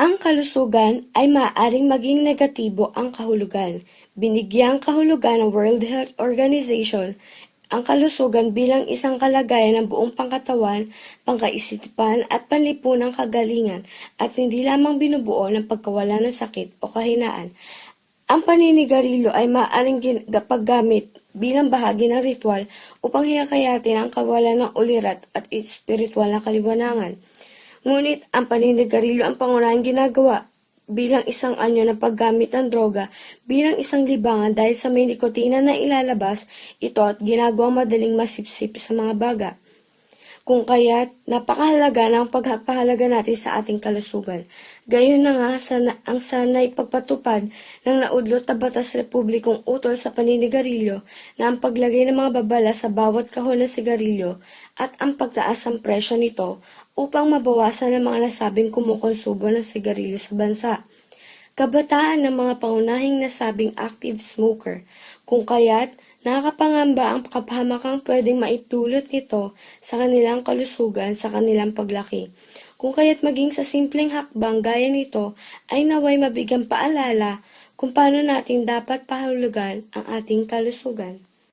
Ang kalusugan ay maaaring maging negatibo ang kahulugan. Binigyang kahulugan ng World Health Organization ang kalusugan bilang isang kalagayan ng buong pangkatawan, pangkaisipan at panlipunang kagalingan at hindi lamang binubuo ng pagkawala ng sakit o kahinaan. Ang paninigarilyo ay maaaring paggamit bilang bahagi ng ritual upang hiyakayatin ang kawalan ng ulirat at espiritual na kaliwanagan. Ngunit ang paninigarilyo ang pangunahing ginagawa bilang isang anyo ng paggamit ng droga bilang isang libangan dahil sa may nikotina na ilalabas ito at ginagawang madaling masipsip sa mga baga. Kung kaya't napakahalaga ng pagpapahalaga natin sa ating kalusugan. Gayon na nga ang sanay pagpatupad ng naudlot na batas republikong utol sa paninigarilyo na ang paglagay ng mga babala sa bawat kahon ng sigarilyo at ang pagtaas ng presyo nito upang mabawasan ang mga nasabing kumukonsumo ng sigarilyo sa bansa. Kabataan ng mga pangunahing nasabing active smoker, kung kaya't nakakapangamba ang kapahamakang pwedeng maitulot nito sa kanilang kalusugan sa kanilang paglaki. Kung kaya't maging sa simpleng hakbang gaya nito ay naway mabigyang paalala kung paano natin dapat pahulugan ang ating kalusugan.